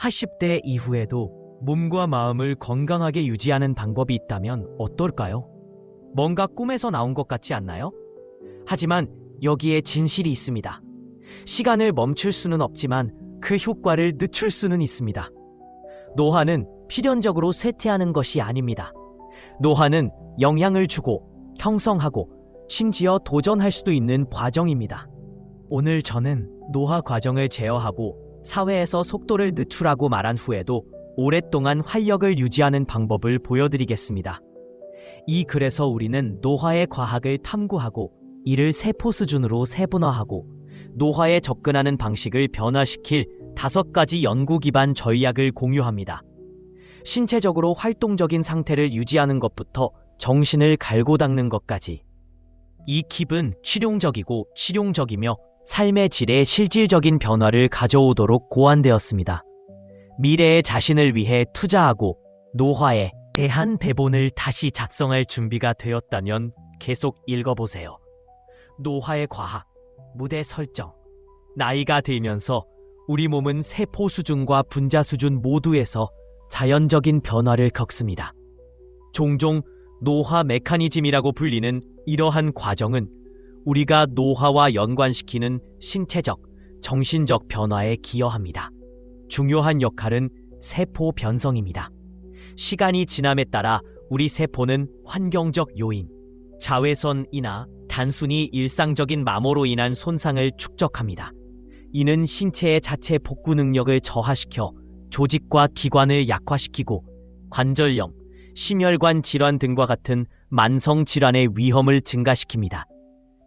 80대 이후에도 몸과 마음을 건강하게 유지하는 방법이 있다면 어떨까요? 뭔가 꿈에서 나온 것 같지 않나요? 하지만 여기에 진실이 있습니다. 시간을 멈출 수는 없지만 그 효과를 늦출 수는 있습니다. 노화는 필연적으로 쇠퇴하는 것이 아닙니다. 노화는 영향을 주고 형성하고 심지어 도전할 수도 있는 과정입니다. 오늘 저는 노화 과정을 제어하고 사회에서 속도를 늦추라고 말한 후에도 오랫동안 활력을 유지하는 방법을 보여드리겠습니다. 이 글에서 우리는 노화의 과학을 탐구하고 이를 세포 수준으로 세분화하고 노화에 접근하는 방식을 변화시킬 5가지 연구 기반 전략을 공유합니다. 신체적으로 활동적인 상태를 유지하는 것부터 정신을 갈고 닦는 것까지. 이 킵은 실용적이며 삶의 질에 실질적인 변화를 가져오도록 고안되었습니다. 미래의 자신을 위해 투자하고 노화에 대한 대본을 다시 작성할 준비가 되었다면 계속 읽어보세요. 노화의 과학, 무대 설정. 나이가 들면서 우리 몸은 세포 수준과 분자 수준 모두에서 자연적인 변화를 겪습니다. 종종 노화 메커니즘이라고 불리는 이러한 과정은 우리가 노화와 연관시키는 신체적, 정신적 변화에 기여합니다. 중요한 역할은 세포 변성입니다. 시간이 지남에 따라 우리 세포는 환경적 요인, 자외선이나 단순히 일상적인 마모로 인한 손상을 축적합니다. 이는 신체의 자체 복구 능력을 저하시켜 조직과 기관을 약화시키고 관절염, 심혈관 질환 등과 같은 만성 질환의 위험을 증가시킵니다.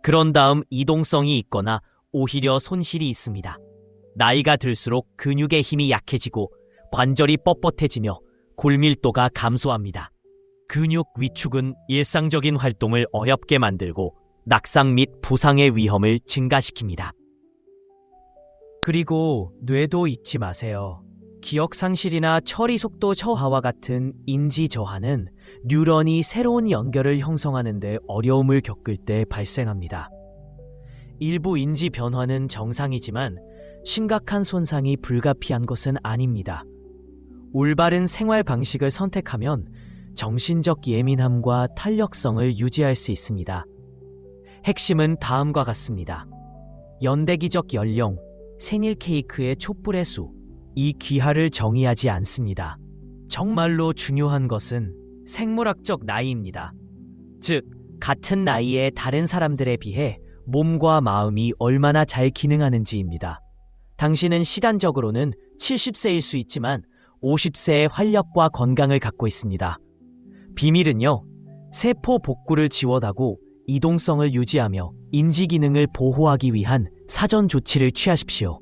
그런 다음 이동성이 있거나 오히려 손실이 있습니다. 나이가 들수록 근육의 힘이 약해지고 관절이 뻣뻣해지며 골밀도가 감소합니다. 근육 위축은 일상적인 활동을 어렵게 만들고 낙상 및 부상의 위험을 증가시킵니다. 그리고 뇌도 잊지 마세요. 기억 상실이나 처리 속도 저하와 같은 인지 저하는 뉴런이 새로운 연결을 형성하는 데 어려움을 겪을 때 발생합니다. 일부 인지 변화는 정상이지만 심각한 손상이 불가피한 것은 아닙니다. 올바른 생활 방식을 선택하면 정신적 예민함과 탄력성을 유지할 수 있습니다. 핵심은 다음과 같습니다. 연대기적 연령, 생일 케이크의 촛불의 수, 이 귀하를 정의하지 않습니다. 정말로 중요한 것은 생물학적 나이입니다. 즉, 같은 나이의 다른 사람들에 비해 몸과 마음이 얼마나 잘 기능하는지입니다. 당신은 시단적으로는 70세일 수 있지만 50세의 활력과 건강을 갖고 있습니다. 비밀은요, 세포 복구를 지원하고 이동성을 유지하며 인지 기능을 보호하기 위한 사전 조치를 취하십시오.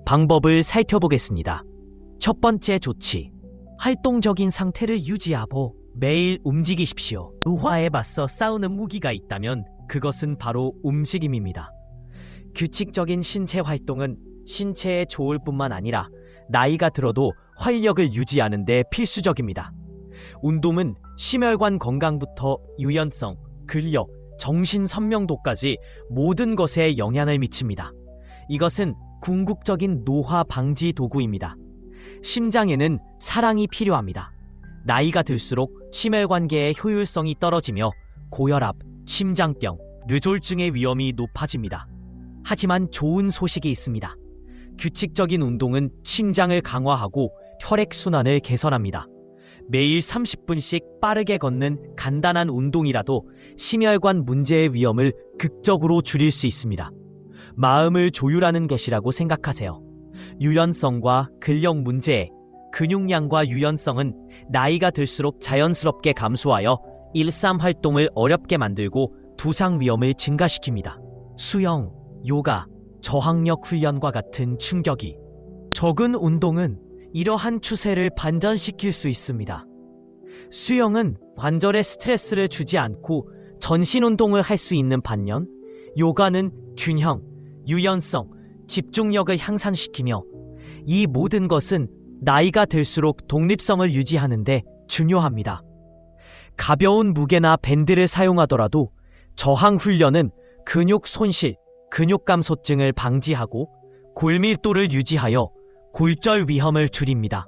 방법을 살펴보겠습니다. 첫 번째 조치, 활동적인 상태를 유지하고 매일 움직이십시오. 노화에 맞서 싸우는 무기가 있다면 그것은 바로 움직임입니다. 규칙적인 신체 활동은 신체에 좋을 뿐만 아니라 나이가 들어도 활력을 유지하는 데 필수적입니다. 운동은 심혈관 건강부터 유연성, 근력, 정신 선명도까지 모든 것에 영향을 미칩니다. 이것은 궁극적인 노화 방지 도구입니다. 심장에는 사랑이 필요합니다. 나이가 들수록 심혈관계의 효율성이 떨어지며 고혈압, 심장병, 뇌졸중의 위험이 높아집니다. 하지만 좋은 소식이 있습니다. 규칙적인 운동은 심장을 강화하고 혈액순환을 개선합니다. 매일 30분씩 빠르게 걷는 간단한 운동이라도 심혈관 문제의 위험을 극적으로 줄일 수 있습니다. 마음을 조율하는 것이라고 생각하세요. 유연성과 근력 문제, 근육량과 유연성은 나이가 들수록 자연스럽게 감소하여 일상 활동을 어렵게 만들고 부상 위험을 증가시킵니다. 수영, 요가, 저항력 훈련과 같은 충격이 적은 운동은 이러한 추세를 반전시킬 수 있습니다. 수영은 관절에 스트레스를 주지 않고 전신 운동을 할 수 있는 반면 요가는 균형, 유연성, 집중력을 향상시키며 이 모든 것은 나이가 들수록 독립성을 유지하는 데 중요합니다. 가벼운 무게나 밴드를 사용하더라도 저항 훈련은 근육 손실, 근육 감소증을 방지하고 골밀도를 유지하여 골절 위험을 줄입니다.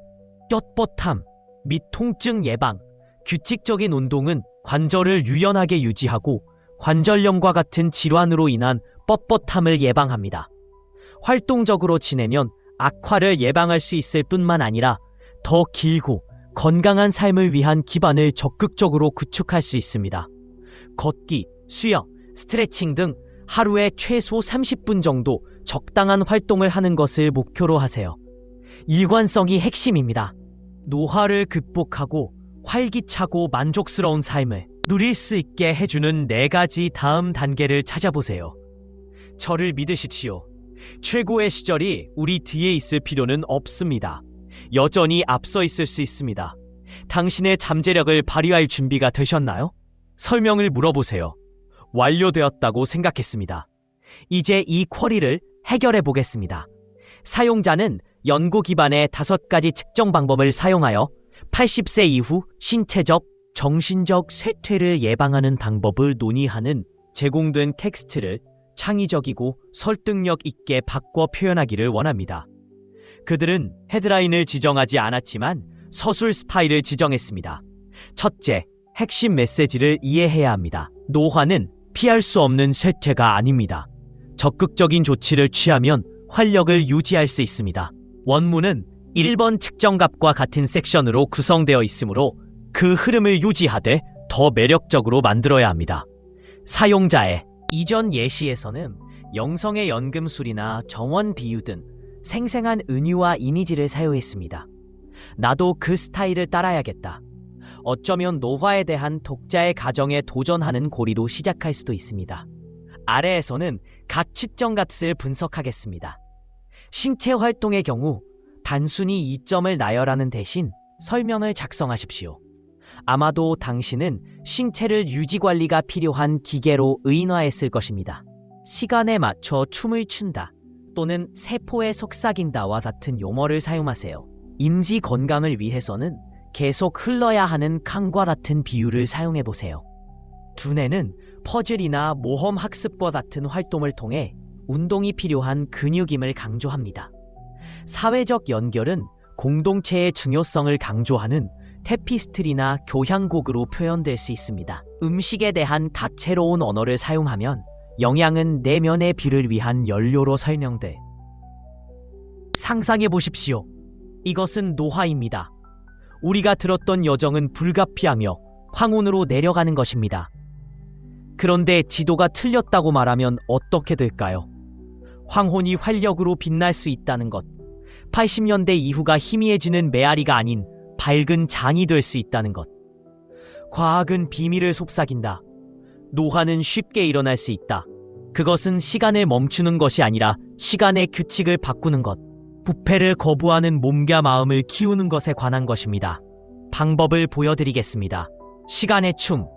뻣뻣함 및 통증 예방, 규칙적인 운동은 관절을 유연하게 유지하고 관절염과 같은 질환으로 인한 뻣뻣함을 예방합니다. 활동적으로 지내면 악화를 예방할 수 있을 뿐만 아니라 더 길고 건강한 삶을 위한 기반을 적극적으로 구축할 수 있습니다. 걷기, 수영, 스트레칭 등 하루에 최소 30분 정도 적당한 활동을 하는 것을 목표로 하세요. 일관성이 핵심입니다. 노화를 극복하고 활기차고 만족스러운 삶을 누릴 수 있게 해주는 4가지 다음 단계를 찾아보세요. 저를 믿으십시오. 최고의 시절이 우리 뒤에 있을 필요는 없습니다. 여전히 앞서 있을 수 있습니다. 당신의 잠재력을 발휘할 준비가 되셨나요? 설명을 물어보세요. 완료되었다고 생각했습니다. 이제 이 쿼리를 해결해 보겠습니다. 사용자는 연구 기반의 5가지 측정 방법을 사용하여 80세 이후 신체적, 정신적 쇠퇴를 예방하는 방법을 논의하는 제공된 텍스트를 창의적이고 설득력 있게 바꿔 표현하기를 원합니다. 그들은 헤드라인을 지정하지 않았지만 서술 스타일을 지정했습니다. 첫째, 핵심 메시지를 이해해야 합니다. 노화는 피할 수 없는 쇠퇴가 아닙니다. 적극적인 조치를 취하면 활력을 유지할 수 있습니다. 원문은 1번 측정값과 같은 섹션으로 구성되어 있으므로 그 흐름을 유지하되 더 매력적으로 만들어야 합니다. 사용자의 이전 예시에서는 영성의 연금술이나 정원 비유 등 생생한 은유와 이미지를 사용했습니다. 나도 그 스타일을 따라야겠다. 어쩌면 노화에 대한 독자의 가정에 도전하는 고리로 시작할 수도 있습니다. 아래에서는 각 측정값을 분석하겠습니다. 신체 활동의 경우 단순히 이점을 나열하는 대신 설명을 작성하십시오. 아마도 당신은 신체를 유지관리가 필요한 기계로 의인화했을 것입니다. 시간에 맞춰 춤을 춘다 또는 세포에 속삭인다와 같은 용어를 사용하세요. 인지 건강을 위해서는 계속 흘러야 하는 칸과 같은 비유를 사용해보세요. 두뇌는 퍼즐이나 모험 학습과 같은 활동을 통해 운동이 필요한 근육임을 강조합니다. 사회적 연결은 공동체의 중요성을 강조하는 테피스트리나 교향곡으로 표현될 수 있습니다. 음식에 대한 다채로운 언어를 사용하면 영양은 내면의 비를 위한 연료로 설명돼. 상상해 보십시오. 이것은 노화입니다. 우리가 들었던 여정은 불가피하며 황혼으로 내려가는 것입니다. 그런데 지도가 틀렸다고 말하면 어떻게 될까요? 황혼이 활력으로 빛날 수 있다는 것, 80년대 이후가 희미해지는 메아리가 아닌 밝은 장이 될 수 있다는 것. 과학은 비밀을 속삭인다. 노화는 쉽게 일어날 수 있다. 그것은 시간을 멈추는 것이 아니라 시간의 규칙을 바꾸는 것. 부패를 거부하는 몸과 마음을 키우는 것에 관한 것입니다. 방법을 보여드리겠습니다. 시간의 춤.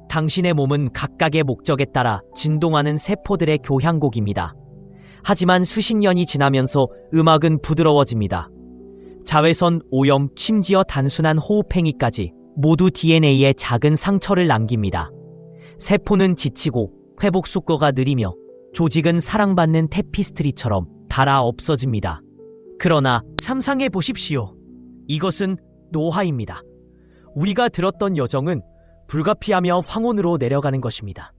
당신의 몸은 각각의 목적에 따라 진동하는 세포들의 교향곡입니다. 하지만 수십 년이 지나면서 음악은 부드러워집니다. 자외선, 오염, 심지어 단순한 호흡행위까지 모두 DNA에 작은 상처를 남깁니다. 세포는 지치고 회복 속도가 느리며 조직은 사랑받는 테피스트리처럼 닳아 없어집니다. 그러나 상상해 보십시오. 이것은 노화입니다. 우리가 들었던 여정은 불가피하며 황혼으로 내려가는 것입니다.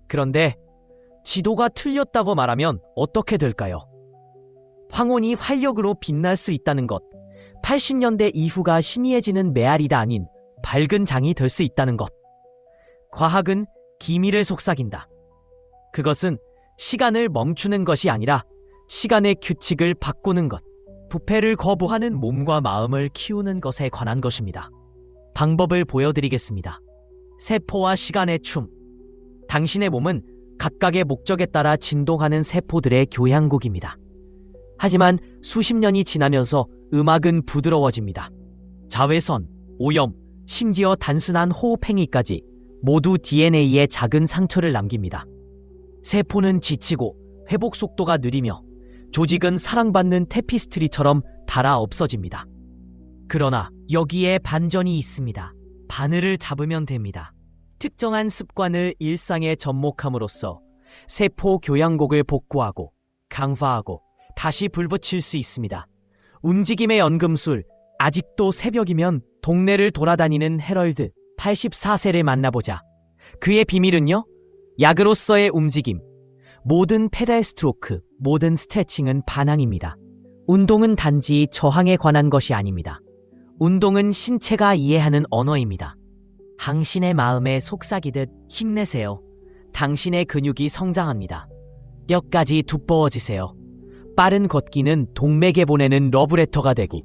그런데 지도가 틀렸다고 말하면 어떻게 될까요? 황혼이 활력으로 빛날 수 있다는 것, 80년대 이후가 희미해지는 메아리가 아닌 밝은 장이 될 수 있다는 것. 과학은 기미를 속삭인다. 그것은 시간을 멈추는 것이 아니라 시간의 규칙을 바꾸는 것, 부패를 거부하는 몸과 마음을 키우는 것에 관한 것입니다. 방법을 보여드리겠습니다. 세포와 시간의 춤. 당신의 몸은 각각의 목적에 따라 진동하는 세포들의 교향곡입니다. 하지만 수십 년이 지나면서 음악은 부드러워집니다. 자외선, 오염, 심지어 단순한 호흡행위까지 모두 DNA에 작은 상처를 남깁니다. 세포는 지치고 회복 속도가 느리며 조직은 사랑받는 테피스트리처럼 닳아 없어집니다. 그러나 여기에 반전이 있습니다. 바늘을 잡으면 됩니다. 특정한 습관을 일상에 접목함으로써 세포 교향곡을 복구하고 강화하고 다시 불붙일 수 있습니다. 움직임의 연금술. 아직도 새벽이면 동네를 돌아다니는 해럴드 84세를 만나보자. 그의 비밀은요? 약으로서의 움직임. 모든 페달 스트로크, 모든 스트레칭은 반항입니다. 운동은 단지 저항에 관한 것이 아닙니다. 운동은 신체가 이해하는 언어입니다. 당신의 마음에 속삭이듯 힘내세요. 당신의 근육이 성장합니다. 뼈까지 두꺼워지세요. 빠른 걷기는 동맥에 보내는 러브레터가 되고,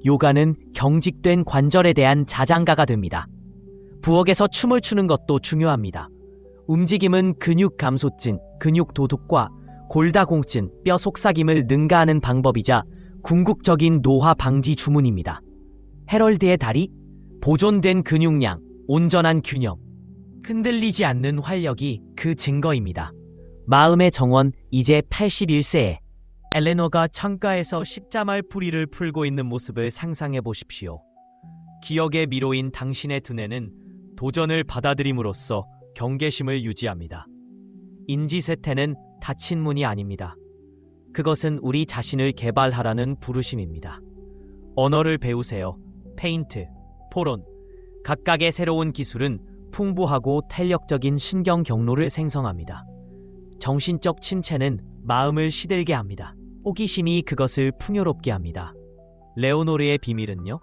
요가는 경직된 관절에 대한 자장가가 됩니다. 부엌에서 춤을 추는 것도 중요합니다. 움직임은 근육 감소증, 근육 도둑과 골다공증, 뼈 속삭임을 능가하는 방법이자 궁극적인 노화 방지 주문입니다. 해럴드의 다리, 보존된 근육량, 온전한 균형, 흔들리지 않는 활력이 그 증거입니다. 마음의 정원, 이제 81세에 엘레너가 창가에서 십자말 풀이를 풀고 있는 모습을 상상해 보십시오. 기억의 미로인 당신의 두뇌는 도전을 받아들임으로써 경계심을 유지합니다. 인지세태는 닫힌 문이 아닙니다. 그것은 우리 자신을 개발하라는 부르심입니다. 언어를 배우세요. 페인트, 포론, 각각의 새로운 기술은 풍부하고 탄력적인 신경 경로를 생성합니다. 정신적 침체는 마음을 시들게 합니다. 호기심이 그것을 풍요롭게 합니다. 레오노르의 비밀은요?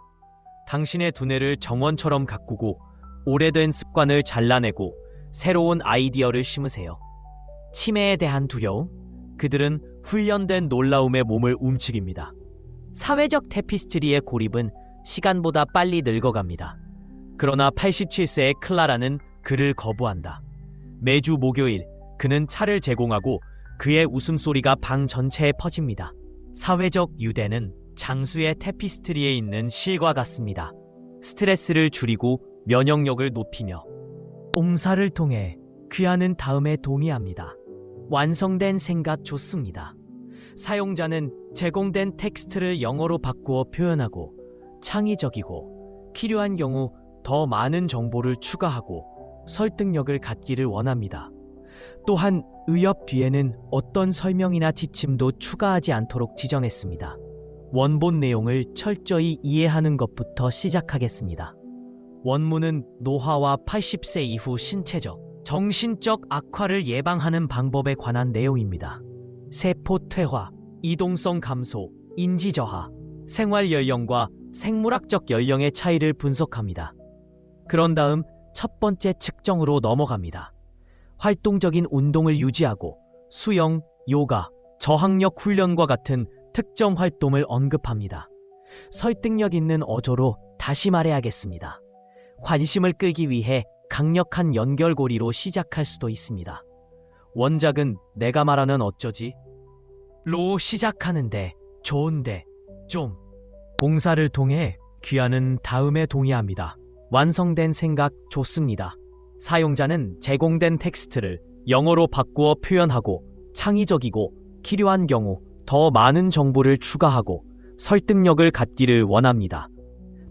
당신의 두뇌를 정원처럼 가꾸고 오래된 습관을 잘라내고 새로운 아이디어를 심으세요. 치매에 대한 두려움? 그들은 훈련된 놀라움에 몸을 움직입니다. 사회적 테피스트리의 고립은 시간보다 빨리 늙어갑니다. 그러나 87세의 클라라는 그를 거부한다. 매주 목요일 그는 차를 제공하고 그의 웃음소리가 방 전체에 퍼집니다. 사회적 유대는 장수의 테피스트리에 있는 실과 같습니다. 스트레스를 줄이고 면역력을 높이며 옴사를 통해 귀하는 다음에 동의합니다. 완성된 생각 좋습니다. 사용자는 제공된 텍스트를 영어로 바꾸어 표현하고 창의적이고 필요한 경우 더 많은 정보를 추가하고 설득력을 갖기를 원합니다. 또한 의협 뒤에는 어떤 설명이나 지침도 추가하지 않도록 지정했습니다. 원본 내용을 철저히 이해하는 것부터 시작하겠습니다. 원문은 노화와 80세 이후 신체적, 정신적 악화를 예방하는 방법에 관한 내용입니다. 세포 퇴화, 이동성 감소, 인지 저하, 생활 연령과 생물학적 연령의 차이를 분석합니다. 그런 다음 첫 번째 측정으로 넘어갑니다. 활동적인 운동을 유지하고 수영, 요가, 저항력 훈련과 같은 특정 활동을 언급합니다. 설득력 있는 어조로 다시 말해야겠습니다. 관심을 끌기 위해 강력한 연결고리로 시작할 수도 있습니다. 원작은 내가 말하는 어쩌지? 로 시작하는데 좋은데 좀 공사를 통해 귀하는 다음에 동의합니다. 완성된 생각 좋습니다. 사용자는 제공된 텍스트를 영어로 바꾸어 표현하고 창의적이고 필요한 경우 더 많은 정보를 추가하고 설득력을 갖기를 원합니다.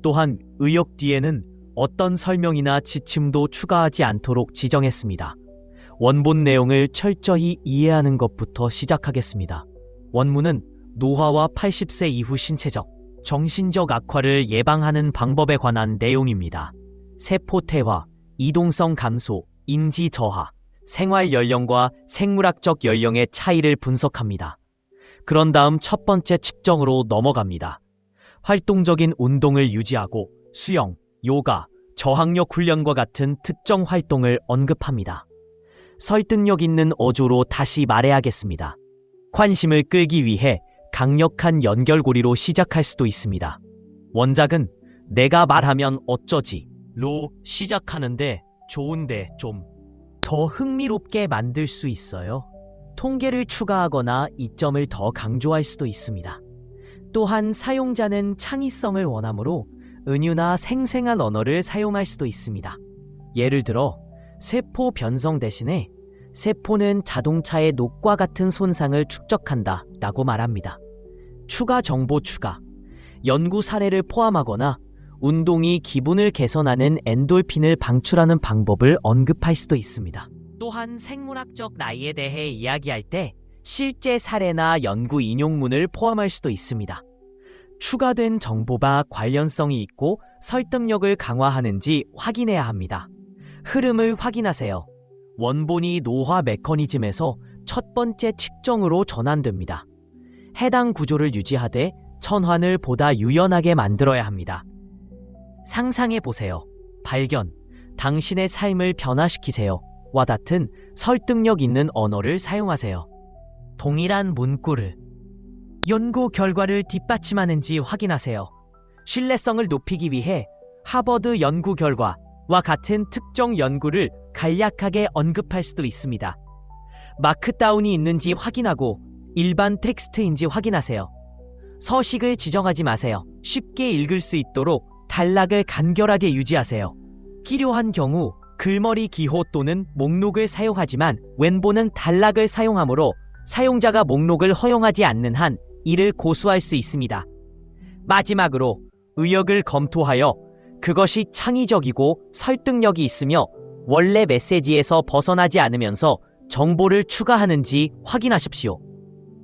또한 의역 뒤에는 어떤 설명이나 지침도 추가하지 않도록 지정했습니다. 원본 내용을 철저히 이해하는 것부터 시작하겠습니다. 원문은 노화와 80세 이후 신체적, 정신적 악화를 예방하는 방법에 관한 내용입니다. 세포 퇴화, 이동성 감소, 인지 저하, 생활 연령과 생물학적 연령의 차이를 분석합니다. 그런 다음 첫 번째 측정으로 넘어갑니다. 활동적인 운동을 유지하고 수영, 요가, 저항력 훈련과 같은 특정 활동을 언급합니다. 설득력 있는 어조로 다시 말해야겠습니다. 관심을 끌기 위해 강력한 연결고리로 시작할 수도 있습니다. 원작은 내가 말하면 어쩌지? 로 시작하는데 좋은데 좀 더 흥미롭게 만들 수 있어요. 통계를 추가하거나 이점을 더 강조할 수도 있습니다. 또한 사용자는 창의성을 원하므로 은유나 생생한 언어를 사용할 수도 있습니다. 예를 들어 세포 변성 대신에 세포는 자동차의 녹과 같은 손상을 축적한다 라고 말합니다. 추가 정보 추가, 연구 사례를 포함하거나 운동이 기분을 개선하는 엔돌핀을 방출하는 방법을 언급할 수도 있습니다. 또한 생물학적 나이에 대해 이야기할 때 실제 사례나 연구 인용문을 포함할 수도 있습니다. 추가된 정보가 관련성이 있고 설득력을 강화하는지 확인해야 합니다. 흐름을 확인하세요. 원본이 노화 메커니즘에서 첫 번째 측정으로 전환됩니다. 해당 구조를 유지하되 천환을 보다 유연하게 만들어야 합니다. 상상해 보세요. 발견, 당신의 삶을 변화시키세요. 와 같은 설득력 있는 언어를 사용하세요. 동일한 문구를 연구 결과를 뒷받침하는지 확인하세요. 신뢰성을 높이기 위해 하버드 연구 결과와 같은 특정 연구를 간략하게 언급할 수도 있습니다. 마크다운이 있는지 확인하고 일반 텍스트인지 확인하세요. 서식을 지정하지 마세요. 쉽게 읽을 수 있도록 단락을 간결하게 유지하세요. 필요한 경우 글머리 기호 또는 목록을 사용하지만 웬본은 단락을 사용하므로 사용자가 목록을 허용하지 않는 한 이를 고수할 수 있습니다. 마지막으로 의역을 검토하여 그것이 창의적이고 설득력이 있으며 원래 메시지에서 벗어나지 않으면서 정보를 추가하는지 확인하십시오.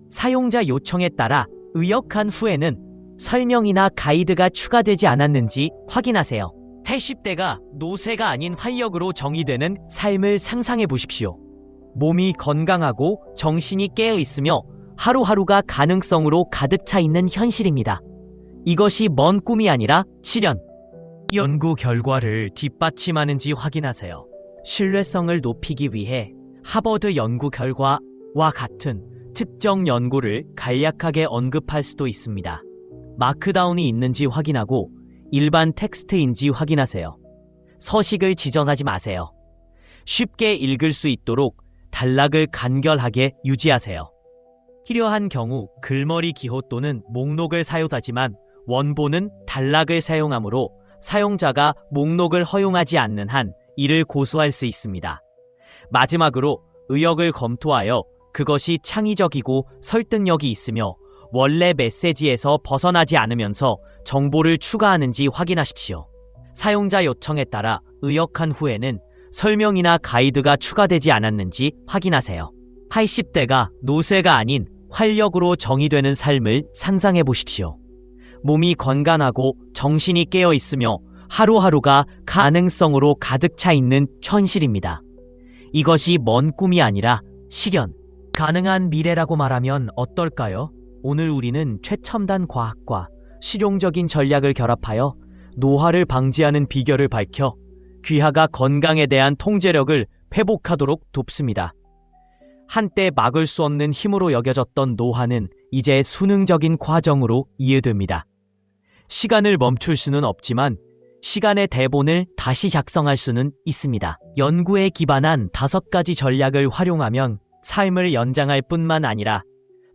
사용자 요청에 따라 의역한 후에는 설명이나 가이드가 추가되지 않았는지 확인하세요. 80대가 노쇠가 아닌 활력으로 정의되는 삶을 상상해 보십시오. 몸이 건강하고 정신이 깨어 있으며 하루하루가 가능성으로 가득 차 있는 현실입니다. 이것이 먼 꿈이 아니라 실현. 연구 결과를 뒷받침하는지 확인하세요. 신뢰성을 높이기 위해 하버드 연구 결과와 같은 특정 연구를 간략하게 언급할 수도 있습니다. 마크다운이 있는지 확인하고 일반 텍스트인지 확인하세요. 서식을 지정하지 마세요. 쉽게 읽을 수 있도록 단락을 간결하게 유지하세요. 필요한 경우 글머리 기호 또는 목록을 사용하지만 원본은 단락을 사용하므로 사용자가 목록을 허용하지 않는 한 이를 고수할 수 있습니다. 마지막으로 의역을 검토하여 그것이 창의적이고 설득력이 있으며 원래 메시지에서 벗어나지 않으면서 정보를 추가하는지 확인하십시오. 사용자 요청에 따라 의역한 후에는 설명이나 가이드가 추가되지 않았는지 확인하세요. 80대가 노쇠가 아닌 활력으로 정의되는 삶을 상상해 보십시오. 몸이 건강하고 정신이 깨어 있으며 하루하루가 가능성으로 가득 차 있는 현실입니다. 이것이 먼 꿈이 아니라 실현, 가능한 미래라고 말하면 어떨까요? 오늘 우리는 최첨단 과학과 실용적인 전략을 결합하여 노화를 방지하는 비결을 밝혀 귀하가 건강에 대한 통제력을 회복하도록 돕습니다. 한때 막을 수 없는 힘으로 여겨졌던 노화는 이제 수능적인 과정으로 이해됩니다. 시간을 멈출 수는 없지만 시간의 대본을 다시 작성할 수는 있습니다. 연구에 기반한 5가지 전략을 활용하면 삶을 연장할 뿐만 아니라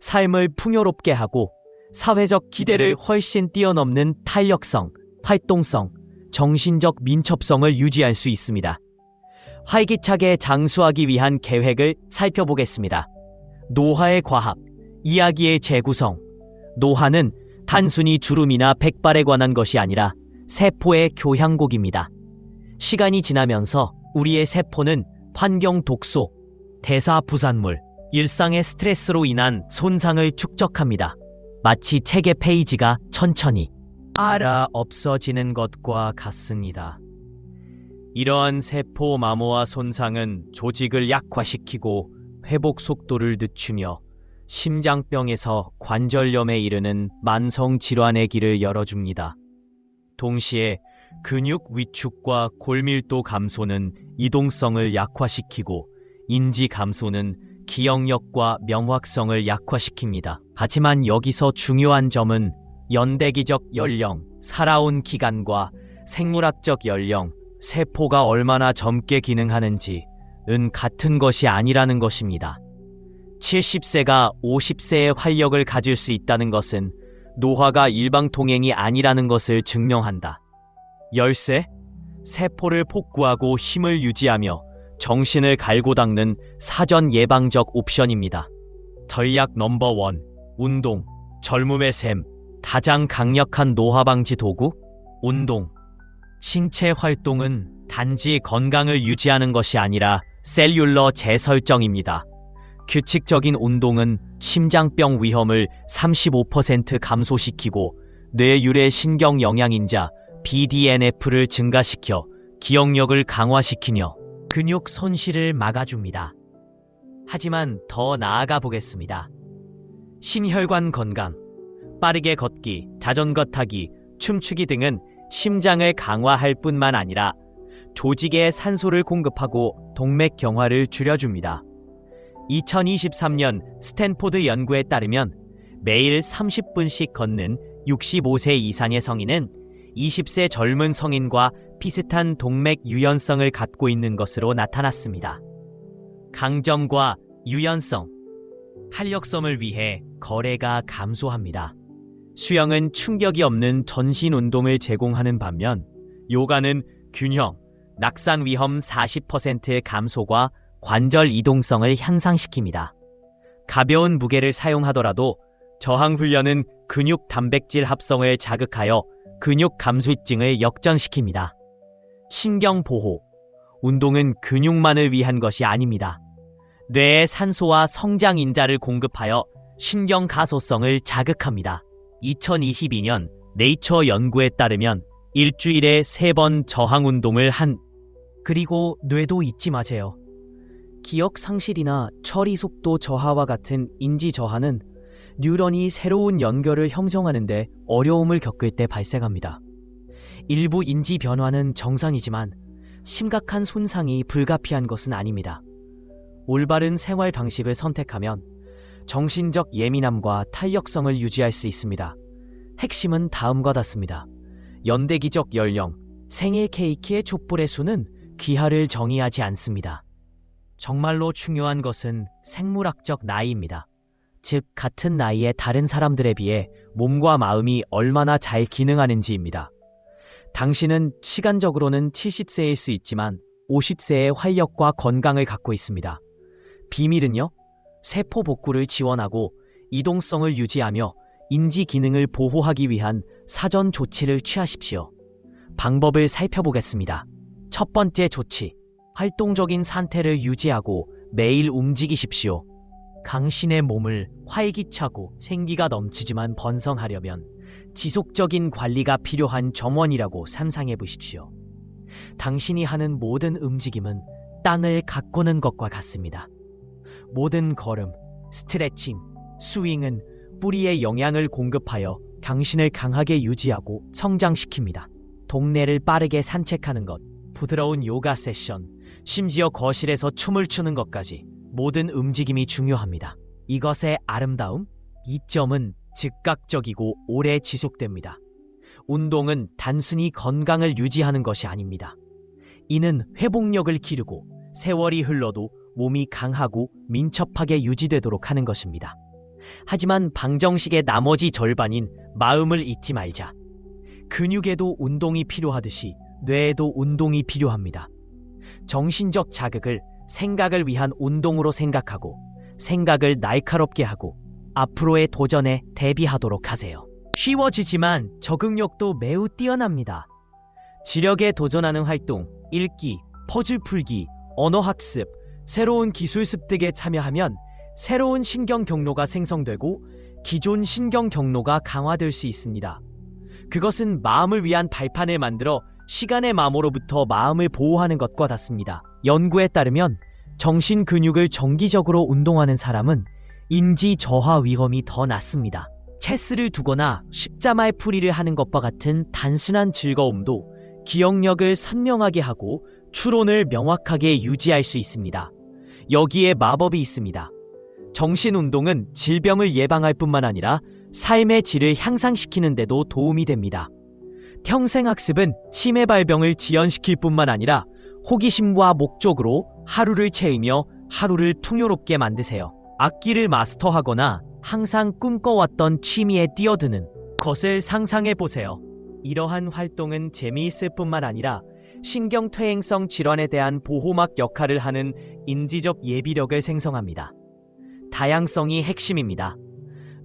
삶을 풍요롭게 하고 사회적 기대를 훨씬 뛰어넘는 탄력성, 활동성, 정신적 민첩성을 유지할 수 있습니다. 활기차게 장수하기 위한 계획을 살펴보겠습니다. 노화의 과학, 이야기의 재구성. 노화는 단순히 주름이나 백발에 관한 것이 아니라 세포의 교향곡입니다. 시간이 지나면서 우리의 세포는 환경 독소, 대사 부산물, 일상의 스트레스로 인한 손상을 축적합니다. 마치 책의 페이지가 천천히 없어지는 것과 같습니다. 이러한 세포 마모와 손상은 조직을 약화시키고 회복 속도를 늦추며 심장병에서 관절염에 이르는 만성 질환의 길을 열어줍니다. 동시에 근육 위축과 골밀도 감소는 이동성을 약화시키고 인지 감소는 기억력과 명확성을 약화시킵니다. 하지만 여기서 중요한 점은 연대기적 연령, 살아온 기간과 생물학적 연령, 세포가 얼마나 젊게 기능하는지는 같은 것이 아니라는 것입니다. 70세가 50세의 활력을 가질 수 있다는 것은 노화가 일방통행이 아니라는 것을 증명한다. 10세? 세포를 복구하고 힘을 유지하며 정신을 갈고 닦는 사전 예방적 옵션입니다. 전략 넘버 1. 운동. 젊음의 셈. 가장 강력한 노화 방지 도구? 운동. 신체 활동은 단지 건강을 유지하는 것이 아니라 셀룰러 재설정입니다. 규칙적인 운동은 심장병 위험을 35% 감소시키고 뇌율의 신경 영양인자 BDNF를 증가시켜 기억력을 강화시키며 근육 손실을 막아줍니다. 하지만 더 나아가 보겠습니다. 심혈관 건강, 빠르게 걷기, 자전거 타기, 춤추기 등은 심장을 강화할 뿐만 아니라 조직에 산소를 공급하고 동맥 경화를 줄여줍니다. 2023년 스탠포드 연구에 따르면 매일 30분씩 걷는 65세 이상의 성인은 20세 젊은 성인과 비슷한 동맥 유연성을 갖고 있는 것으로 나타났습니다. 강점과 유연성, 활력성을 위해 거래가 감소합니다. 수영은 충격이 없는 전신 운동을 제공하는 반면 요가는 균형, 낙상 위험 40% 감소과 관절 이동성을 향상시킵니다. 가벼운 무게를 사용하더라도 저항 훈련은 근육 단백질 합성을 자극하여 근육 감소증을 역전시킵니다. 신경 보호, 운동은 근육만을 위한 것이 아닙니다. 뇌에 산소와 성장 인자를 공급하여 신경 가소성을 자극합니다. 2022년 네이처 연구에 따르면 일주일에 3번 저항 운동을 그리고 뇌도 잊지 마세요. 기억 상실이나 처리 속도 저하와 같은 인지 저하는 뉴런이 새로운 연결을 형성하는데 어려움을 겪을 때 발생합니다. 일부 인지 변화는 정상이지만 심각한 손상이 불가피한 것은 아닙니다. 올바른 생활 방식을 선택하면 정신적 예민함과 탄력성을 유지할 수 있습니다. 핵심은 다음과 같습니다. 연대기적 연령, 생일 케이크의 촛불의 수는 귀하를 정의하지 않습니다. 정말로 중요한 것은 생물학적 나이입니다. 즉, 같은 나이의 다른 사람들에 비해 몸과 마음이 얼마나 잘 기능하는지입니다. 당신은 시간적으로는 70세일 수 있지만 50세의 활력과 건강을 갖고 있습니다. 비밀은요, 세포 복구를 지원하고 이동성을 유지하며 인지 기능을 보호하기 위한 사전 조치를 취하십시오. 방법을 살펴보겠습니다. 첫 번째 조치, 활동적인 상태를 유지하고 매일 움직이십시오. 당신의 몸을 활기차고 생기가 넘치지만 번성하려면 지속적인 관리가 필요한 점원이라고 상상해 보십시오. 당신이 하는 모든 움직임은 땅을 가꾸는 것과 같습니다. 모든 걸음, 스트레칭, 스윙은 뿌리에 영양을 공급하여 당신을 강하게 유지하고 성장시킵니다. 동네를 빠르게 산책하는 것, 부드러운 요가 세션, 심지어 거실에서 춤을 추는 것까지 모든 움직임이 중요합니다. 이것의 아름다움, 이점은 즉각적이고 오래 지속됩니다. 운동은 단순히 건강을 유지하는 것이 아닙니다. 이는 회복력을 기르고 세월이 흘러도 몸이 강하고 민첩하게 유지되도록 하는 것입니다. 하지만 방정식의 나머지 절반인 마음을 잊지 말자. 근육에도 운동이 필요하듯이 뇌에도 운동이 필요합니다. 정신적 자극을 생각을 위한 운동으로 생각하고 생각을 날카롭게 하고 앞으로의 도전에 대비하도록 하세요. 쉬워지지만 적응력도 매우 뛰어납니다. 지력에 도전하는 활동, 읽기, 퍼즐 풀기, 언어학습, 새로운 기술 습득에 참여하면 새로운 신경 경로가 생성되고 기존 신경 경로가 강화될 수 있습니다. 그것은 마음을 위한 발판을 만들어 시간의 마모로부터 마음을 보호하는 것과 같습니다. 연구에 따르면 정신 근육을 정기적으로 운동하는 사람은 인지 저하 위험이 더 낮습니다. 체스를 두거나 십자말 풀이를 하는 것과 같은 단순한 즐거움도 기억력을 선명하게 하고 추론을 명확하게 유지할 수 있습니다. 여기에 마법이 있습니다. 정신운동은 질병을 예방할 뿐만 아니라 삶의 질을 향상시키는 데도 도움이 됩니다. 평생학습은 치매 발병을 지연시킬 뿐만 아니라 호기심과 목적으로 하루를 채우며 하루를 풍요롭게 만드세요. 악기를 마스터하거나 항상 꿈꿔왔던 취미에 뛰어드는 것을 상상해보세요. 이러한 활동은 재미있을 뿐만 아니라 신경퇴행성 질환에 대한 보호막 역할을 하는 인지적 예비력을 생성합니다. 다양성이 핵심입니다.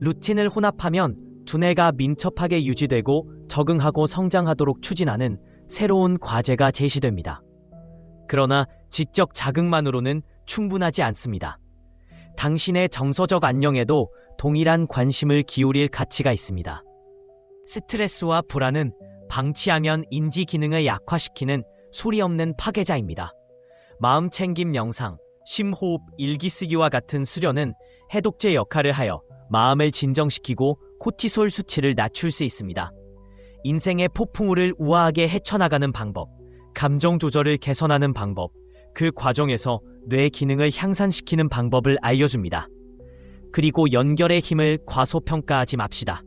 루틴을 혼합하면 두뇌가 민첩하게 유지되고 적응하고 성장하도록 추진하는 새로운 과제가 제시됩니다. 그러나 지적 자극만으로는 충분하지 않습니다. 당신의 정서적 안녕에도 동일한 관심을 기울일 가치가 있습니다. 스트레스와 불안은 방치하면 인지 기능을 약화시키는 소리 없는 파괴자입니다. 마음 챙김 명상, 심호흡, 일기 쓰기와 같은 수련은 해독제 역할을 하여 마음을 진정시키고 코티솔 수치를 낮출 수 있습니다. 인생의 폭풍우를 우아하게 헤쳐나가는 방법, 감정 조절을 개선하는 방법, 그 과정에서 뇌 기능을 향상시키는 방법을 알려줍니다. 그리고 연결의 힘을 과소평가하지 맙시다.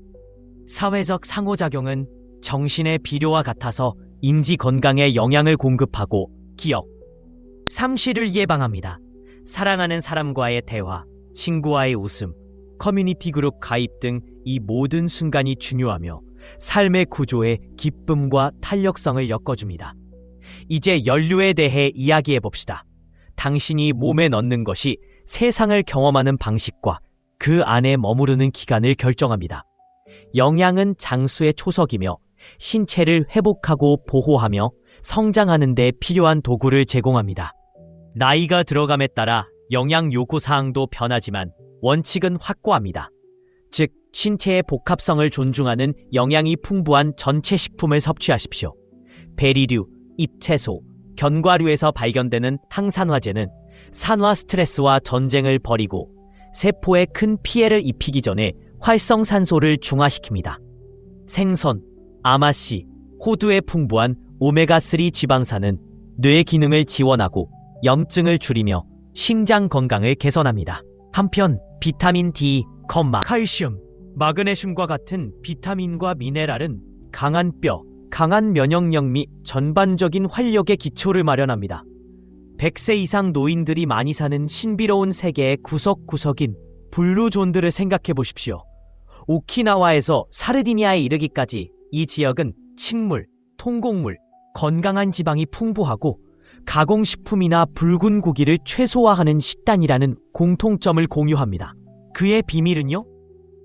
사회적 상호작용은 정신의 비료와 같아서 인지 건강에 영양을 공급하고 기억, 상실을 예방합니다. 사랑하는 사람과의 대화, 친구와의 웃음, 커뮤니티 그룹 가입 등 이 모든 순간이 중요하며 삶의 구조에 기쁨과 탄력성을 엮어줍니다. 이제 연료에 대해 이야기해봅시다. 당신이 몸에 넣는 것이 세상을 경험하는 방식과 그 안에 머무르는 기간을 결정합니다. 영양은 장수의 초석이며 신체를 회복하고 보호하며 성장하는 데 필요한 도구를 제공합니다. 나이가 들어감에 따라 영양 요구 사항도 변하지만 원칙은 확고합니다. 즉, 신체의 복합성을 존중하는 영양이 풍부한 전체 식품을 섭취하십시오. 베리류, 잎채소, 견과류에서 발견되는 항산화제는 산화 스트레스와 전쟁을 벌이고 세포에 큰 피해를 입히기 전에 활성산소를 중화시킵니다. 생선, 아마씨, 호두에 풍부한 오메가3 지방산은 뇌 기능을 지원하고 염증을 줄이며 심장 건강을 개선합니다. 한편 비타민 D, 컴마, 칼슘, 마그네슘과 같은 비타민과 미네랄은 강한 뼈, 강한 면역력 및 전반적인 활력의 기초를 마련합니다. 100세 이상 노인들이 많이 사는 신비로운 세계의 구석구석인 블루존들을 생각해 보십시오. 오키나와에서 사르디니아에 이르기까지 이 지역은 식물, 통곡물, 건강한 지방이 풍부하고 가공식품이나 붉은 고기를 최소화하는 식단이라는 공통점을 공유합니다. 그의 비밀은요?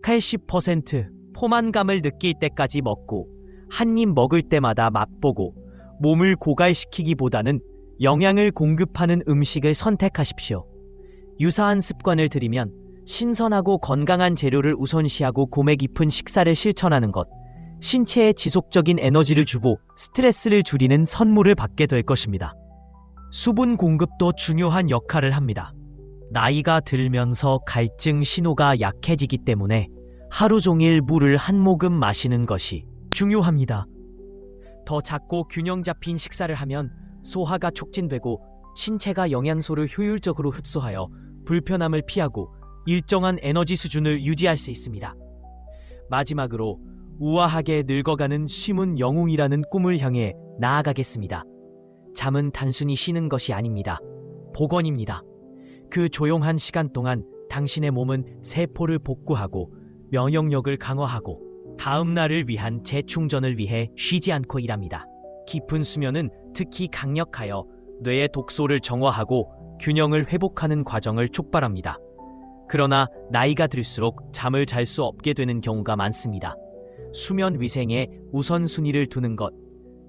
80% 포만감을 느낄 때까지 먹고 한 입 먹을 때마다 맛보고 몸을 고갈시키기보다는 영양을 공급하는 음식을 선택하십시오. 유사한 습관을 들이면 신선하고 건강한 재료를 우선시하고 고매 깊은 식사를 실천하는 것, 신체에 지속적인 에너지를 주고 스트레스를 줄이는 선물을 받게 될 것입니다. 수분 공급도 중요한 역할을 합니다. 나이가 들면서 갈증 신호가 약해지기 때문에 하루 종일 물을 한 모금 마시는 것이 중요합니다. 더 작고 균형 잡힌 식사를 하면 소화가 촉진되고 신체가 영양소를 효율적으로 흡수하여 불편함을 피하고 일정한 에너지 수준을 유지할 수 있습니다. 마지막으로 우아하게 늙어가는 쉬문 영웅이라는 꿈을 향해 나아가겠습니다. 잠은 단순히 쉬는 것이 아닙니다. 복원입니다. 그 조용한 시간 동안 당신의 몸은 세포를 복구하고 면역력을 강화하고 다음 날을 위한 재충전을 위해 쉬지 않고 일합니다. 깊은 수면은 특히 강력하여 뇌의 독소를 정화하고 균형을 회복하는 과정을 촉발합니다. 그러나 나이가 들수록 잠을 잘 수 없게 되는 경우가 많습니다. 수면 위생에 우선순위를 두는 것,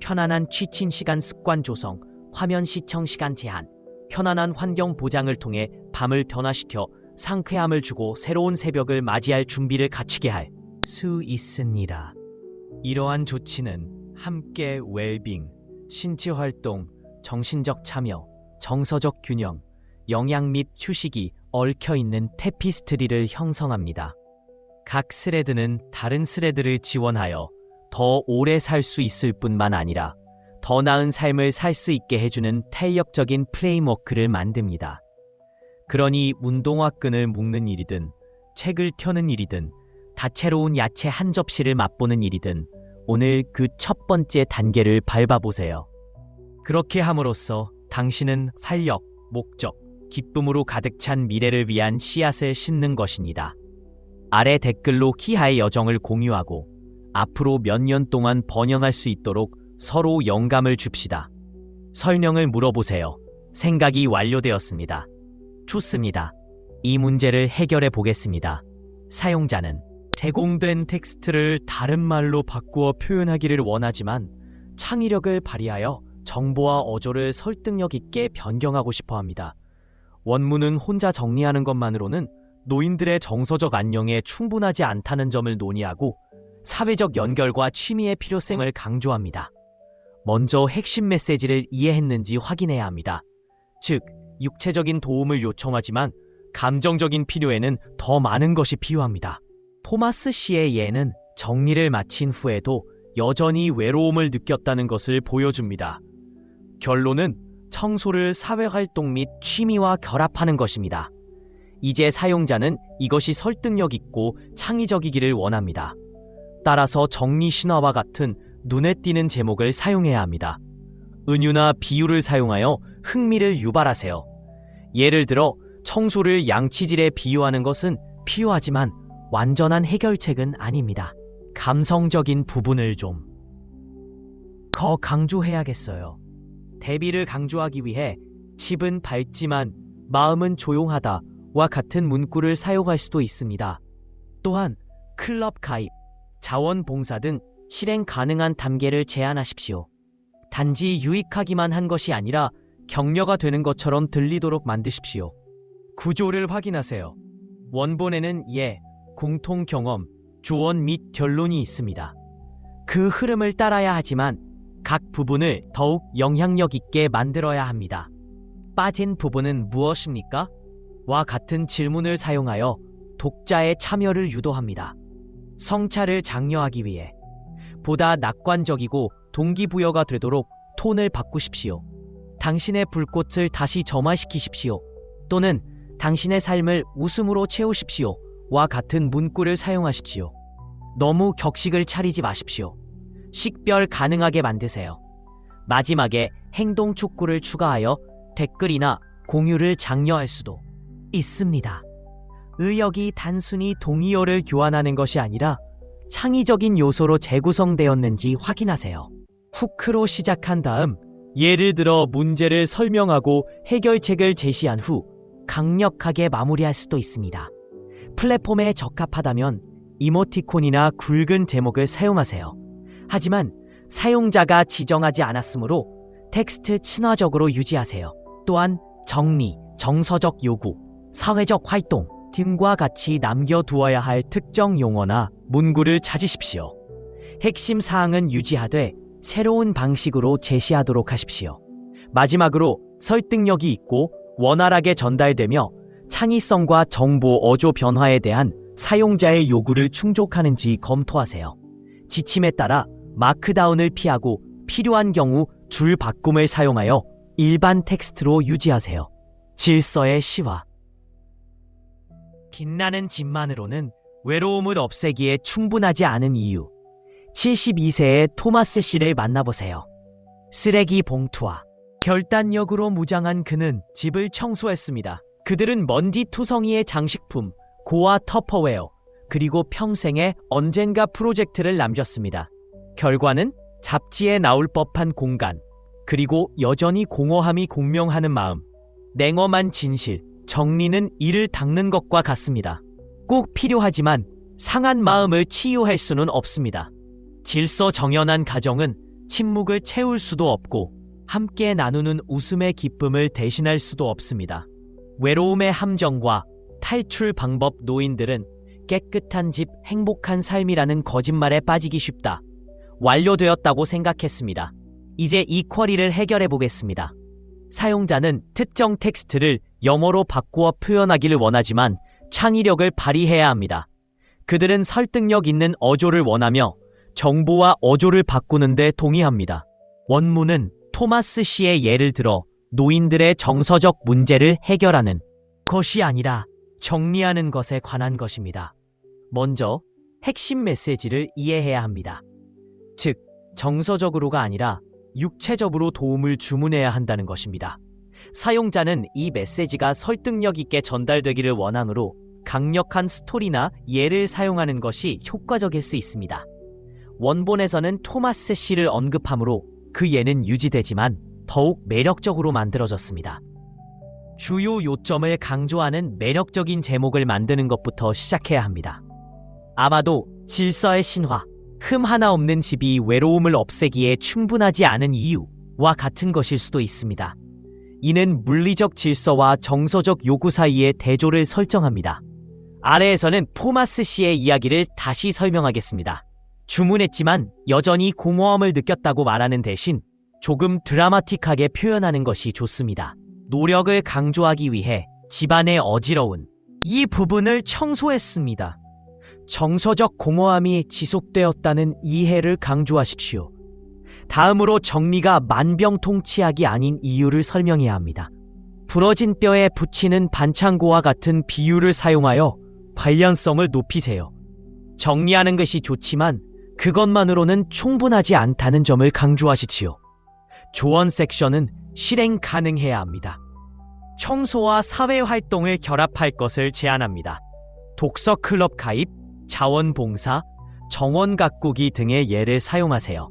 편안한 취침 시간 습관 조성, 화면 시청 시간 제한, 편안한 환경 보장을 통해 밤을 변화시켜 상쾌함을 주고 새로운 새벽을 맞이할 준비를 갖추게 할 수 있습니다. 이러한 조치는 함께 웰빙, 신체 활동, 정신적 참여, 정서적 균형, 영양 및 휴식이 얽혀있는 테피스트리를 형성합니다. 각 스레드는 다른 스레드를 지원하여 더 오래 살 수 있을 뿐만 아니라 더 나은 삶을 살 수 있게 해주는 탄력적인 프레임워크를 만듭니다. 그러니 운동화 끈을 묶는 일이든 책을 펴는 일이든 다채로운 야채 한 접시를 맛보는 일이든 오늘 그 첫 번째 단계를 밟아보세요. 그렇게 함으로써 당신은 활력, 목적, 기쁨으로 가득 찬 미래를 위한 씨앗을 심는 것입니다. 아래 댓글로 키하의 여정을 공유하고 앞으로 몇 년 동안 번영할 수 있도록 서로 영감을 줍시다. 설명을 물어보세요. 생각이 완료되었습니다. 좋습니다. 이 문제를 해결해 보겠습니다. 사용자는 제공된 텍스트를 다른 말로 바꾸어 표현하기를 원하지만 창의력을 발휘하여 정보와 어조를 설득력 있게 변경하고 싶어 합니다. 원문은 혼자 정리하는 것만으로는 노인들의 정서적 안녕에 충분하지 않다는 점을 논의하고 사회적 연결과 취미의 필요성을 강조합니다. 먼저 핵심 메시지를 이해했는지 확인해야 합니다. 즉, 육체적인 도움을 요청하지만 감정적인 필요에는 더 많은 것이 필요합니다. 토마스 씨의 예는 정리를 마친 후에도 여전히 외로움을 느꼈다는 것을 보여줍니다. 결론은 청소를 사회활동 및 취미와 결합하는 것입니다. 이제 사용자는 이것이 설득력 있고 창의적이기를 원합니다. 따라서 정리 신화와 같은 눈에 띄는 제목을 사용해야 합니다. 은유나 비유를 사용하여 흥미를 유발하세요. 예를 들어 청소를 양치질에 비유하는 것은 필요하지만 완전한 해결책은 아닙니다. 감성적인 부분을 좀 더 강조해야겠어요. 대비를 강조하기 위해 집은 밝지만 마음은 조용하다와 같은 문구를 사용할 수도 있습니다. 또한 클럽 가입, 자원봉사 등 실행 가능한 단계를 제안하십시오. 단지 유익하기만 한 것이 아니라 격려가 되는 것처럼 들리도록 만드십시오. 구조를 확인하세요. 원본에는 예, 공통 경험, 조언 및 결론이 있습니다. 그 흐름을 따라야 하지만 각 부분을 더욱 영향력 있게 만들어야 합니다. 빠진 부분은 무엇입니까? 와 같은 질문을 사용하여 독자의 참여를 유도합니다. 성찰을 장려하기 위해 보다 낙관적이고 동기부여가 되도록 톤을 바꾸십시오. 당신의 불꽃을 다시 점화시키십시오. 또는 당신의 삶을 웃음으로 채우십시오. 와 같은 문구를 사용하십시오. 너무 격식을 차리지 마십시오. 식별 가능하게 만드세요. 마지막에 행동 촉구를 추가하여 댓글이나 공유를 장려할 수도 있습니다. 의역이 단순히 동의어를 교환하는 것이 아니라 창의적인 요소로 재구성되었는지 확인하세요. 후크로 시작한 다음 예를 들어 문제를 설명하고 해결책을 제시한 후 강력하게 마무리할 수도 있습니다. 플랫폼에 적합하다면 이모티콘이나 굵은 제목을 사용하세요. 하지만 사용자가 지정하지 않았으므로 텍스트 친화적으로 유지하세요. 또한 정리, 정서적 요구, 사회적 활동 등과 같이 남겨두어야 할 특정 용어나 문구를 찾으십시오. 핵심 사항은 유지하되 새로운 방식으로 제시하도록 하십시오. 마지막으로 설득력이 있고 원활하게 전달되며 창의성과 정보 어조 변화에 대한 사용자의 요구를 충족하는지 검토하세요. 지침에 따라 마크다운을 피하고 필요한 경우 줄 바꿈을 사용하여 일반 텍스트로 유지하세요. 질서의 시화. 빛나는 집만으로는 외로움을 없애기에 충분하지 않은 이유. 72세의 토마스 씨를 만나보세요. 쓰레기 봉투와 결단력으로 무장한 그는 집을 청소했습니다. 그들은 먼지투성이의 장식품, 고와 터퍼웨어, 그리고 평생의 언젠가 프로젝트를 남겼습니다. 결과는 잡지에 나올 법한 공간, 그리고 여전히 공허함이 공명하는 마음. 냉엄한 진실, 정리는 이를 닦는 것과 같습니다. 꼭 필요하지만 상한 마음을 치유할 수는 없습니다. 질서 정연한 가정은 침묵을 채울 수도 없고 함께 나누는 웃음의 기쁨을 대신할 수도 없습니다. 외로움의 함정과 탈출 방법. 노인들은 깨끗한 집, 행복한 삶이라는 거짓말에 빠지기 쉽다. 완료되었다고 생각했습니다. 이제 이 쿼리를 해결해 보겠습니다. 사용자는 특정 텍스트를 영어로 바꾸어 표현하기를 원하지만 창의력을 발휘해야 합니다. 그들은 설득력 있는 어조를 원하며 정보와 어조를 바꾸는 데 동의합니다. 원문은 토마스 씨의 예를 들어 노인들의 정서적 문제를 해결하는 것이 아니라 정리하는 것에 관한 것입니다. 먼저 핵심 메시지를 이해해야 합니다. 즉, 정서적으로가 아니라 육체적으로 도움을 주문해야 한다는 것입니다. 사용자는 이 메시지가 설득력 있게 전달되기를 원하므로 강력한 스토리나 예를 사용하는 것이 효과적일 수 있습니다. 원본에서는 토마스 씨를 언급하므로 그 예는 유지되지만 더욱 매력적으로 만들어졌습니다. 주요 요점을 강조하는 매력적인 제목을 만드는 것부터 시작해야 합니다. 아마도 질서의 신화, 흠 하나 없는 집이 외로움을 없애기에 충분하지 않은 이유와 같은 것일 수도 있습니다. 이는 물리적 질서와 정서적 요구 사이의 대조를 설정합니다. 아래에서는 토마스 씨의 이야기를 다시 설명하겠습니다. 주문했지만 여전히 공허함을 느꼈다고 말하는 대신 조금 드라마틱하게 표현하는 것이 좋습니다. 노력을 강조하기 위해 집안의 어지러운 이 부분을 청소했습니다. 정서적 공허함이 지속되었다는 이해를 강조하십시오. 다음으로 정리가 만병통치약이 아닌 이유를 설명해야 합니다. 부러진 뼈에 붙이는 반창고와 같은 비유를 사용하여 관련성을 높이세요. 정리하는 것이 좋지만 그것만으로는 충분하지 않다는 점을 강조하시지요. 조언 섹션은 실행 가능해야 합니다. 청소와 사회활동을 결합할 것을 제안합니다. 독서 클럽 가입, 자원봉사, 정원 가꾸기 등의 예를 사용하세요.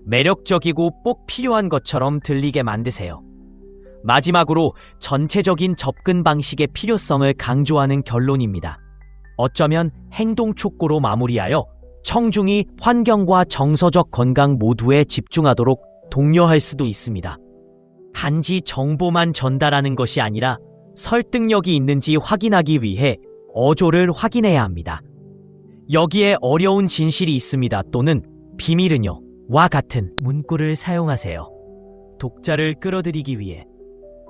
매력적이고 꼭 필요한 것처럼 들리게 만드세요. 마지막으로 전체적인 접근 방식의 필요성을 강조하는 결론입니다. 어쩌면 행동 촉구로 마무리하여 청중이 환경과 정서적 건강 모두에 집중하도록 독려할 수도 있습니다. 단지 정보만 전달하는 것이 아니라 설득력이 있는지 확인하기 위해 어조를 확인해야 합니다. 여기에 어려운 진실이 있습니다 또는 비밀은요 와 같은 문구를 사용하세요. 독자를 끌어들이기 위해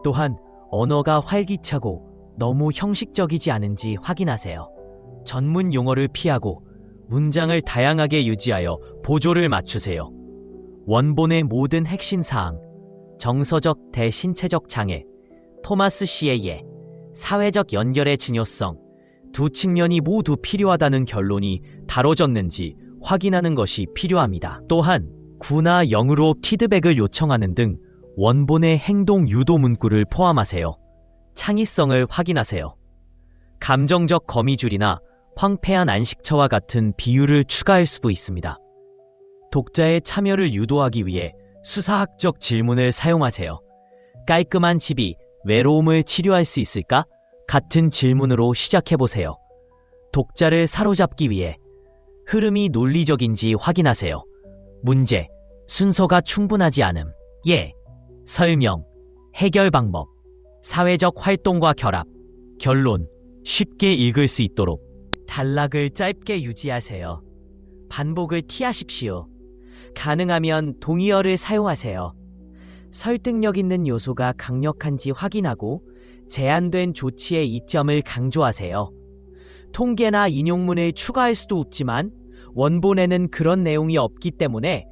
또한 언어가 활기차고 너무 형식적이지 않은지 확인하세요. 전문 용어를 피하고 문장을 다양하게 유지하여 보조를 맞추세요. 원본의 모든 핵심 사항, 정서적 대신체적 장애, 토마스 시에이의 사회적 연결의 중요성, 두 측면이 모두 필요하다는 결론이 다뤄졌는지 확인하는 것이 필요합니다. 또한 구나 영으로 피드백을 요청하는 등 원본의 행동 유도 문구를 포함하세요. 창의성을 확인하세요. 감정적 거미줄이나 황폐한 안식처와 같은 비유를 추가할 수도 있습니다. 독자의 참여를 유도하기 위해 수사학적 질문을 사용하세요. 깔끔한 집이 외로움을 치료할 수 있을까? 같은 질문으로 시작해보세요. 독자를 사로잡기 위해 흐름이 논리적인지 확인하세요. 문제, 순서가 충분하지 않음, 예, 설명, 해결 방법, 사회적 활동과 결합, 결론, 쉽게 읽을 수 있도록 단락을 짧게 유지하세요. 반복을 피하십시오. 가능하면 동의어를 사용하세요. 설득력 있는 요소가 강력한지 확인하고 제한된 조치의 이점을 강조하세요. 통계나 인용문을 추가할 수도 없지만 원본에는 그런 내용이 없기 때문에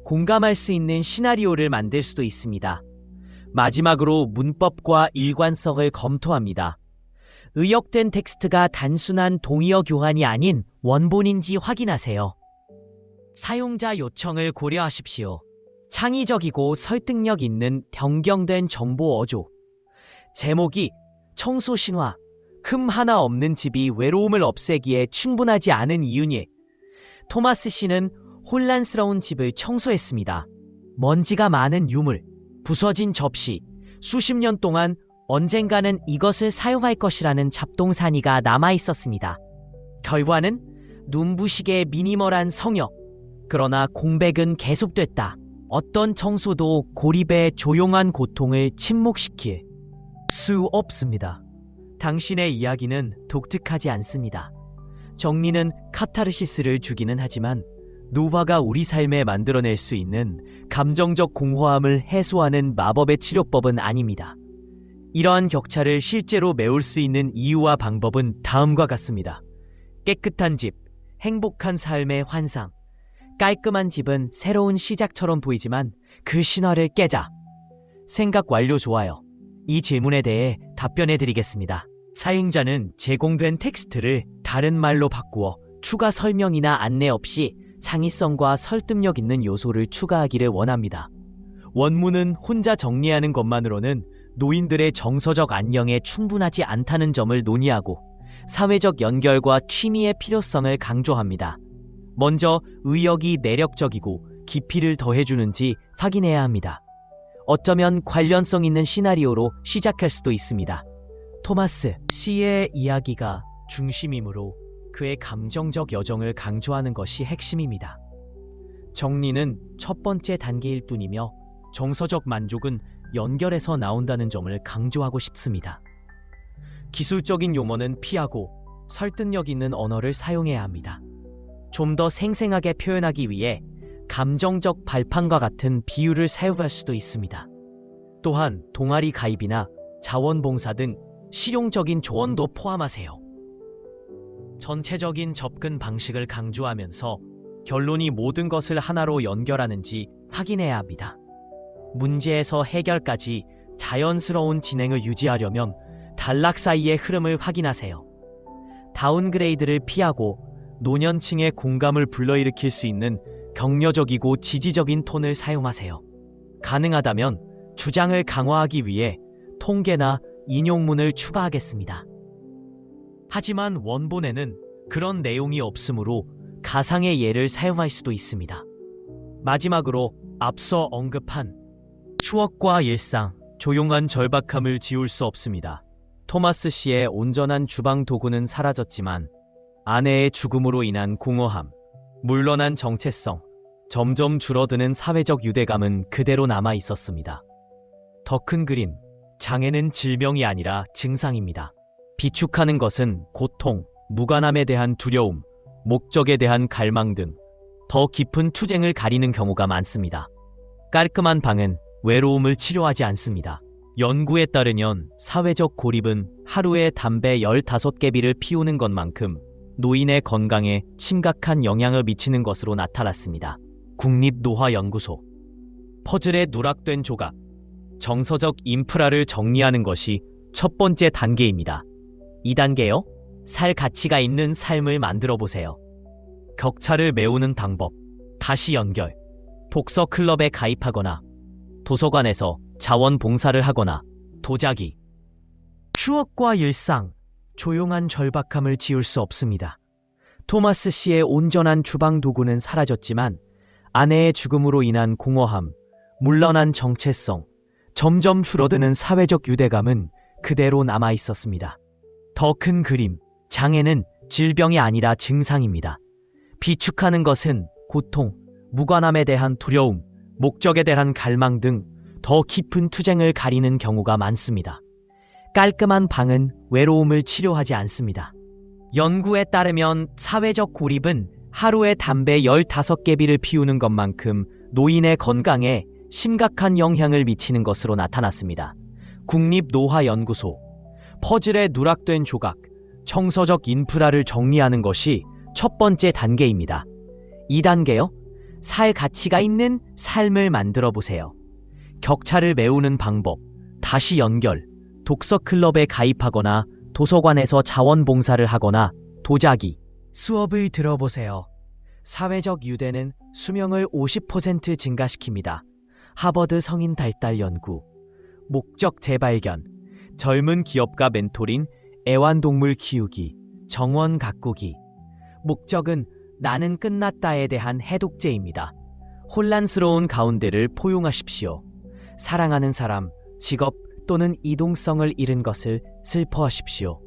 공감할 수 있는 시나리오를 만들 수도 있습니다. 마지막으로 문법과 일관성을 검토합니다. 의역된 텍스트가 단순한 동의어 교환이 아닌 원본인지 확인하세요. 사용자 요청을 고려하십시오. 창의적이고 설득력 있는 변경된 정보 어조. 제목이 청소 신화, 흠 하나 없는 집이 외로움을 없애기에 충분하지 않은 이유니 토마스 씨는 혼란스러운 집을 청소했습니다. 먼지가 많은 유물, 부서진 접시, 수십 년 동안 언젠가는 이것을 사용할 것이라는 잡동사니가 남아있었습니다. 결과는 눈부시게 미니멀한 성역, 그러나 공백은 계속됐다. 어떤 청소도 고립의 조용한 고통을 침묵시킬 수 없습니다. 당신의 이야기는 독특하지 않습니다. 정리는 카타르시스를 주기는 하지만 노화가 우리 삶에 만들어낼 수 있는 감정적 공허함을 해소하는 마법의 치료법은 아닙니다. 이러한 격차를 실제로 메울 수 있는 이유와 방법은 다음과 같습니다. 깨끗한 집, 행복한 삶의 환상. 깔끔한 집은 새로운 시작처럼 보이지만 그 신화를 깨자. 생각 완료. 좋아요. 이 질문에 대해 답변해 드리겠습니다. 사용자는 제공된 텍스트를 다른 말로 바꾸어 추가 설명이나 안내 없이 창의성과 설득력 있는 요소를 추가하기를 원합니다. 원문은 혼자 정리하는 것만으로는 노인들의 정서적 안녕에 충분하지 않다는 점을 논의하고 사회적 연결과 취미의 필요성을 강조합니다. 먼저 의역이 내력적이고 깊이를 더해주는지 확인해야 합니다. 어쩌면 관련성 있는 시나리오로 시작할 수도 있습니다. 토마스 씨의 이야기가 중심이므로 그의 감정적 여정을 강조하는 것이 핵심입니다. 정리는 첫 번째 단계일 뿐이며 정서적 만족은 연결에서 나온다는 점을 강조하고 싶습니다. 기술적인 용어는 피하고 설득력 있는 언어를 사용해야 합니다. 좀 더 생생하게 표현하기 위해 감정적 발판과 같은 비유를 사용할 수도 있습니다. 또한 동아리 가입이나 자원봉사 등 실용적인 조언도 포함하세요. 전체적인 접근 방식을 강조하면서 결론이 모든 것을 하나로 연결하는지 확인해야 합니다. 문제에서 해결까지 자연스러운 진행을 유지하려면 단락 사이의 흐름을 확인하세요. 다운그레이드를 피하고 노년층의 공감을 불러일으킬 수 있는 격려적이고 지지적인 톤을 사용하세요. 가능하다면 주장을 강화하기 위해 통계나 인용문을 추가하겠습니다. 하지만 원본에는 그런 내용이 없으므로 가상의 예를 사용할 수도 있습니다. 마지막으로 앞서 언급한 추억과 일상, 조용한 절박함을 지울 수 없습니다. 토마스 씨의 온전한 주방 도구는 사라졌지만 아내의 죽음으로 인한 공허함, 물러난 정체성, 점점 줄어드는 사회적 유대감은 그대로 남아 있었습니다. 더 큰 그림, 장애는 질병이 아니라 증상입니다. 비축하는 것은 고통, 무관함에 대한 두려움, 목적에 대한 갈망 등 더 깊은 투쟁을 가리는 경우가 많습니다. 깔끔한 방은 외로움을 치료하지 않습니다. 연구에 따르면 사회적 고립은 하루에 담배 15개비를 피우는 것만큼 노인의 건강에 심각한 영향을 미치는 것으로 나타났습니다. 국립노화연구소. 퍼즐에 누락된 조각, 정서적 인프라를 정리하는 것이 첫 번째 단계입니다. 2단계요? 살 가치가 있는 삶을 만들어 보세요. 격차를 메우는 방법, 다시 연결, 독서 클럽에 가입하거나 도서관에서 자원봉사를 하거나 도자기. 추억과 일상, 조용한 절박함을 지울 수 없습니다. 토마스 씨의 온전한 주방 도구는 사라졌지만 아내의 죽음으로 인한 공허함, 물러난 정체성, 점점 줄어드는 사회적 유대감은 그대로 남아 있었습니다. 더 큰 그림, 장애는 질병이 아니라 증상입니다. 비축하는 것은 고통, 무관함에 대한 두려움, 목적에 대한 갈망 등 더 깊은 투쟁을 가리는 경우가 많습니다. 깔끔한 방은 외로움을 치료하지 않습니다. 연구에 따르면 사회적 고립은 하루에 담배 15개비를 피우는 것만큼 노인의 건강에 심각한 영향을 미치는 것으로 나타났습니다. 국립노화연구소. 퍼즐에 누락된 조각, 정서적 인프라를 정리하는 것이 첫 번째 단계입니다. 2단계요? 살 가치가 있는 삶을 만들어 보세요. 격차를 메우는 방법, 다시 연결, 독서 클럽에 가입하거나 도서관에서 자원봉사를 하거나 도자기. 수업을 들어보세요. 사회적 유대는 수명을 50% 증가시킵니다. 하버드 성인 달달 연구. 목적 재발견. 젊은 기업가 멘토링, 애완동물 키우기, 정원 가꾸기. 목적은 나는 끝났다에 대한 해독제입니다. 혼란스러운 가운데를 포용하십시오. 사랑하는 사람, 직업 또는 이동성을 잃은 것을 슬퍼하십시오.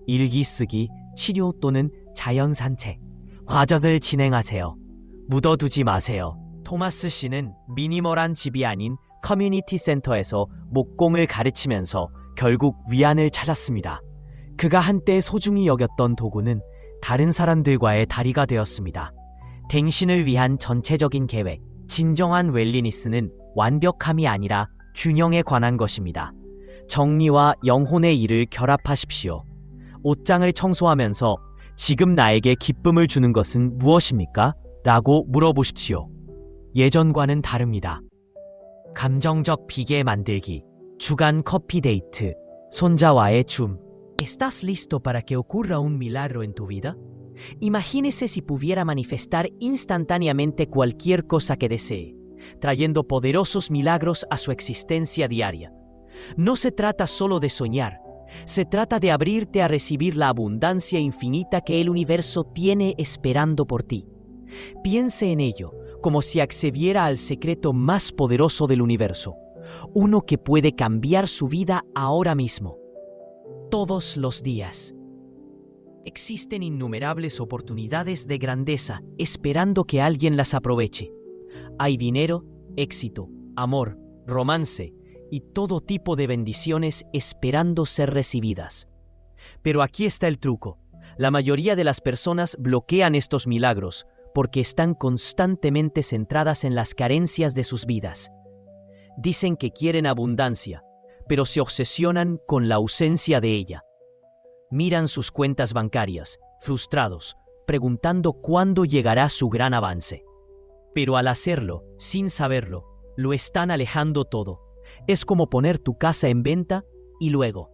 일기 쓰기, 치료 또는 자연 산책. 과정을 진행하세요. 묻어두지 마세요. 토마스 씨는 미니멀한 집이 아닌 커뮤니티 센터에서 목공을 가르치면서 결국 위안을 찾았습니다. 그가 한때 소중히 여겼던 도구는 다른 사람들과의 다리가 되었습니다. 당신을 위한 전체적인 계획. 진정한 웰리니스는 완벽함이 아니라 균형에 관한 것입니다. 정리와 영혼의 일을 결합하십시오. 옷장을 청소하면서 지금 나에게 기쁨을 주는 것은 무엇입니까? 라고 물어보십시오. 예전과는 다릅니다. 감정적 비계 만들기, 주간 커피 데이트, 손자와의 줌. ¿Estás listo para que ocurra un milagro en tu vida? Imagínese si pudiera manifestar instantáneamente cualquier cosa que desee, trayendo poderosos milagros a su existencia diaria. No se trata solo de soñar, se trata de abrirte a recibir la abundancia infinita que el universo tiene esperando por ti. Piense en ello como si accediera al secreto más poderoso del universo, uno que puede cambiar su vida ahora mismo. Todos los días. Existen innumerables oportunidades de grandeza esperando que alguien las aproveche. Hay dinero, éxito, amor, romance y todo tipo de bendiciones esperando ser recibidas. Pero aquí está el truco. La mayoría de las personas bloquean estos milagros porque están constantemente centradas en las carencias de sus vidas. Dicen que quieren abundancia, pero se obsesionan con la ausencia de ella. Miran sus cuentas bancarias, frustrados, preguntando cuándo llegará su gran avance. Pero al hacerlo, sin saberlo, lo están alejando todo. Es como poner tu casa en venta y luego,